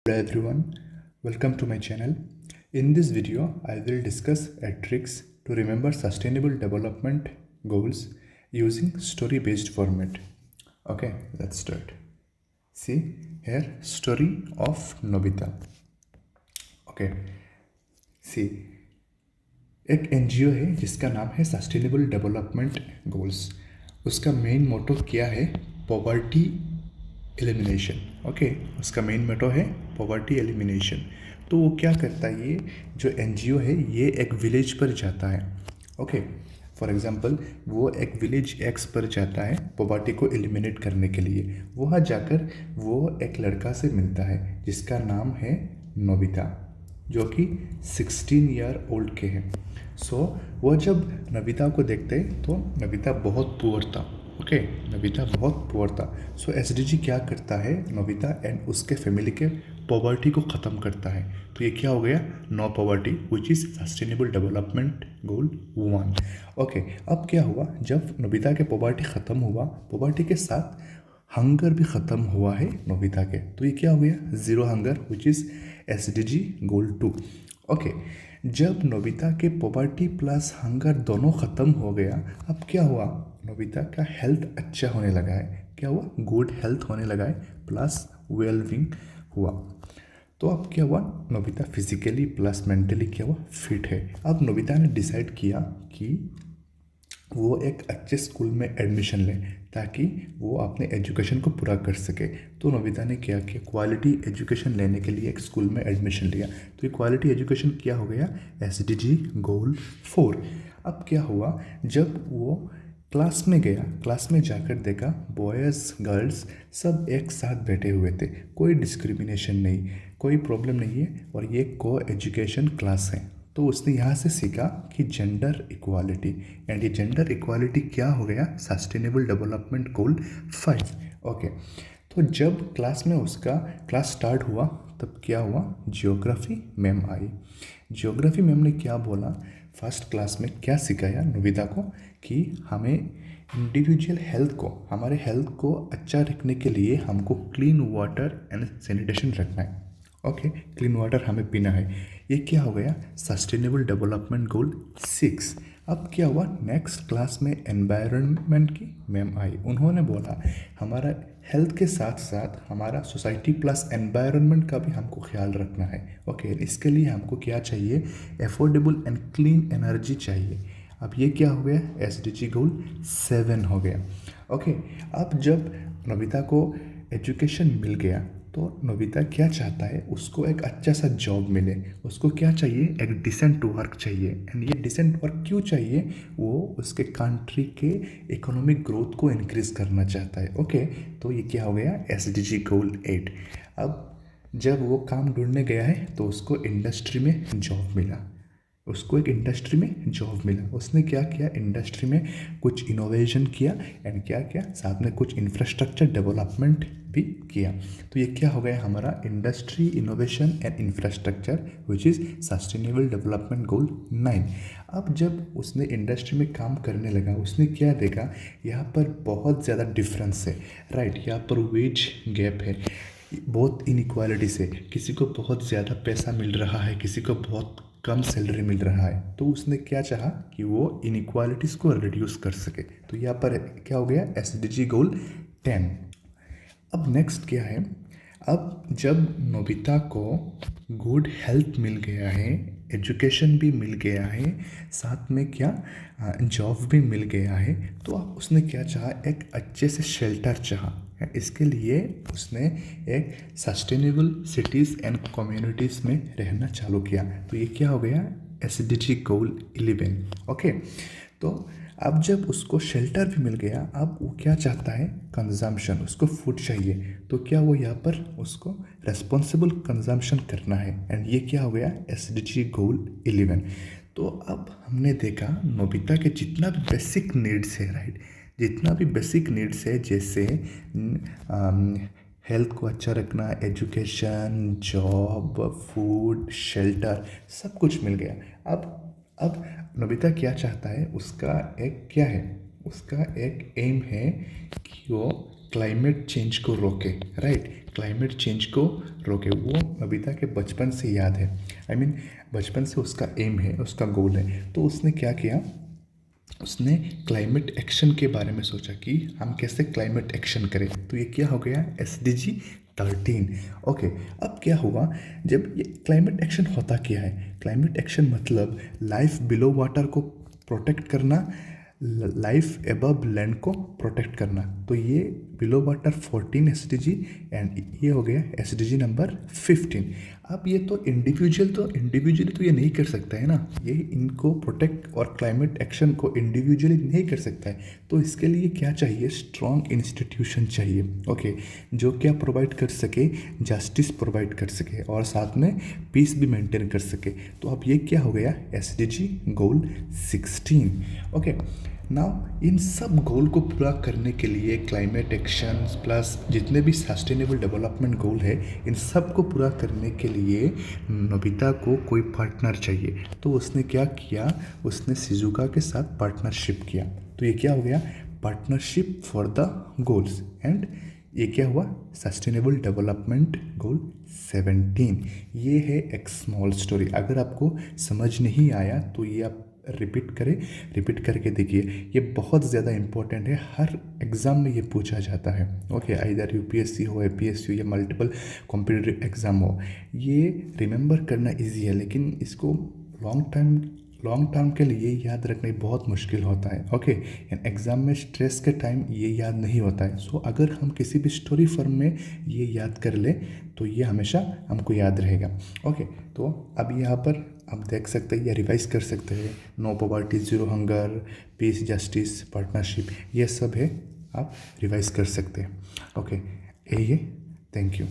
Hello everyone, welcome to my channel. In this video, I will discuss tricks to remember sustainable development goals using story-based format. Okay, let's start. See here, story of Nobita. Okay, see एक NGO है जिसका नाम है sustainable development goals. उसका main motto क्या है? Poverty elimination. Okay, उसका main motto है पॉवर्टी एलिमिनेशन। तो वो क्या करता है, ये जो एनजीओ है ये एक विलेज पर जाता है। ओके, फॉर एग्जांपल वो एक विलेज एक्स पर जाता है पॉवर्टी को एलिमिनेट करने के लिए। वहाँ जाकर वो एक लड़का से मिलता है जिसका नाम है नोबिता, जो कि 16 ईयर ओल्ड के हैं। वो जब नबिता को देखते तो नबिता बहुत पुअर था। ओके, नबिता बहुत पुअर था। एसडीजी क्या करता है, नबिता एंड उसके फैमिली के पॉवर्टी को ख़त्म करता है। तो ये क्या हो गया? No poverty, which is sustainable development goal 1। Okay, अब क्या हुआ, जब नबिता के पॉवर्टी ख़त्म हुआ, पॉवर्टी के साथ हंगर भी ख़त्म हुआ है नोबिता के। तो ये क्या हो गया? Zero hunger, which is SDG goal 2। Okay, जब नोबिता के पॉवर्टी प्लस हंगर दोनों ख़त्म हो गया, अब क्या हुआ? नोबिता का हेल्थ अच्छा होने लगा है। क्या हुआ? गुड हेल्थ होने लगा है, प्लस वेलबींग हुआ। तो अब क्या हुआ? नोबिता फिजिकली प्लस मेंटली क्या हुआ? फिट है। अब नोबिता ने डिसाइड किया कि वो एक अच्छे स्कूल में एडमिशन ले ताकि वो अपने एजुकेशन को पूरा कर सके। तो नोबिता ने क्या किया? क्वालिटी एजुकेशन लेने के लिए एक स्कूल में एडमिशन लिया। तो ये क्वालिटी एजुकेशन क्या हो गया? एसडीजी गोल 4। अब क्या हुआ, जब वो क्लास में गया, क्लास में जाकर देखा बॉयज़ गर्ल्स सब एक साथ बैठे हुए थे, कोई डिस्क्रिमिनेशन नहीं, कोई प्रॉब्लम नहीं है, और ये को एजुकेशन क्लास है। तो उसने यहाँ से सीखा कि जेंडर इक्वालिटी, एंड ये जेंडर इक्वालिटी क्या हो गया? सस्टेनेबल डेवलपमेंट गोल 5। ओके, तो जब क्लास में उसका क्लास स्टार्ट हुआ तब क्या हुआ? जियोग्राफी मैम आई। जियोग्राफी मैम ने क्या बोला? फर्स्ट क्लास में क्या सिखाया नोबिता को कि हमें इंडिविजुअल हेल्थ को, हमारे हेल्थ को अच्छा रखने के लिए हमको क्लीन वाटर एंड सैनिटेशन रखना है। ओके, क्लीन वाटर हमें पीना है। ये क्या हो गया? सस्टेनेबल डेवलपमेंट गोल 6। अब क्या हुआ? नेक्स्ट क्लास में एनवायरनमेंट की मैम आई। उन्होंने बोला हमारा हेल्थ के साथ साथ हमारा सोसाइटी प्लस एनवायरनमेंट का भी हमको ख्याल रखना है। ओके, इसके लिए हमको क्या चाहिए? एफोर्डेबल एंड क्लीन एनर्जी चाहिए। अब ये क्या हो गया? एसडीजी गोल 7 हो गया। ओके, अब जब नोबिता को एजुकेशन मिल गया तो नोबिता क्या चाहता है? उसको एक अच्छा सा जॉब मिले। उसको क्या चाहिए? एक डिसेंट वर्क चाहिए। एंड ये डिसेंट वर्क क्यों चाहिए? वो उसके कंट्री के इकोनॉमिक ग्रोथ को इंक्रीज करना चाहता है। ओके, तो ये क्या हो गया? एसडीजी गोल 8। अब जब वो काम ढूंढने गया है तो उसको इंडस्ट्री में जॉब मिला। उसको एक इंडस्ट्री में जॉब मिला। उसने क्या किया? इंडस्ट्री में कुछ इनोवेशन किया, एंड क्या किया? साथ में कुछ इंफ्रास्ट्रक्चर डेवलपमेंट भी किया। तो ये क्या हो गया हमारा? Industry, innovation and infrastructure, which is sustainable development गोल 9। अब जब उसने इंडस्ट्री में काम करने लगा, उसने क्या देखा? यहाँ पर बहुत ज़्यादा डिफरेंस है। राइट, यहाँ पर वेज गैप है, बहुत इनइक्वालिटीज है। किसी को बहुत ज़्यादा पैसा मिल रहा है, किसी को बहुत कम सैलरी मिल रहा है। तो उसने क्या चाहा कि वो इनइक्वालिटीज़ को रिड्यूस कर सके। तो यहाँ पर क्या हो गया? एसडीजी गोल 10। अब नेक्स्ट क्या है? अब जब नोबिता को गुड हेल्थ मिल गया है, एजुकेशन भी मिल गया है, साथ में क्या जॉब भी मिल गया है, तो अब उसने क्या चाहा? एक अच्छे से शेल्टर चाहा। इसके लिए उसने एक सस्टेनेबल सिटीज़ एंड कम्युनिटीज़ में रहना चालू किया। तो ये क्या हो गया? एसडीजी गोल 11। ओके, तो अब जब उसको शेल्टर भी मिल गया, अब वो क्या चाहता है? कंजम्पशन, उसको फूड चाहिए। तो क्या वो यहाँ पर उसको रेस्पॉन्सिबल कंजम्पशन करना है, एंड ये क्या हो गया? एसडीजी गोल 11। तो अब हमने देखा नोबिता के जितना भी बेसिक नीड्स है, राइट, जितना भी बेसिक नीड्स है, जैसे हेल्थ को अच्छा रखना, एजुकेशन, जॉब, फूड, शेल्टर, सब कुछ मिल गया। अब नोबिता क्या चाहता है? उसका एक क्या है? उसका एक एम है कि वो क्लाइमेट चेंज को रोके। राइट, क्लाइमेट चेंज को रोके। वो नोबिता के बचपन से याद है, बचपन से उसका एम है, उसका गोल है। तो उसने क्या किया, उसने क्लाइमेट एक्शन के बारे में सोचा कि हम कैसे क्लाइमेट एक्शन करें। तो ये क्या हो गया, SDG 13। ओके, अब क्या हुआ, जब ये क्लाइमेट एक्शन होता क्या है, क्लाइमेट एक्शन मतलब लाइफ बिलो वाटर को प्रोटेक्ट करना, लाइफ एबव लैंड को प्रोटेक्ट करना। तो ये बिलो वाटर 14 SDG एंड ये हो गया SDG नंबर 15। अब ये तो इंडिविजुअली तो ये नहीं कर सकता है ना, ये इनको प्रोटेक्ट और क्लाइमेट एक्शन को इंडिविजुअली नहीं कर सकता है। तो इसके लिए क्या चाहिए, स्ट्रॉन्ग इंस्टीट्यूशन चाहिए। ओके, जो क्या प्रोवाइड कर सके, जस्टिस प्रोवाइड कर सके और साथ में पीस भी मेंटेन कर सके। तो अब ये क्या हो गया, SDG goal 16। Okay, now in सब गोल को पूरा करने के लिए क्लाइमेट एक्शन प्लस जितने भी सस्टेनेबल डेवलपमेंट गोल है, इन सब को पूरा करने के लिए नोबिता को कोई पार्टनर चाहिए। तो उसने क्या किया, उसने शिजुका के साथ पार्टनरशिप किया। तो ये क्या हो गया, partnership for the goals. And ये क्या हुआ, सस्टेनेबल डेवलपमेंट गोल 17। ये है एक स्मॉल स्टोरी। अगर आपको समझ नहीं आया तो ये आप रिपीट करके देखिए। ये बहुत ज़्यादा इम्पोर्टेंट है, हर एग्ज़ाम में ये पूछा जाता है। ओके, आइदर UPSC हो, APSC हो या मल्टीपल कॉम्पिटिटिव एग्ज़ाम हो, ये रिमेंबर करना इजी है, लेकिन इसको लॉन्ग टर्म के लिए याद रखना बहुत मुश्किल होता है। ओके, एग्ज़ाम में स्ट्रेस के टाइम ये याद नहीं होता है। सो अगर हम किसी भी स्टोरी फॉर्म में ये याद कर ले तो ये हमेशा हमको याद रहेगा। ओके, तो अब यहाँ पर आप देख सकते हैं या रिवाइज कर सकते हैं, no poverty, zero hunger, peace, justice, partnership, ये सब है, आप रिवाइज कर सकते हैं। ओके, यही है। Thank you.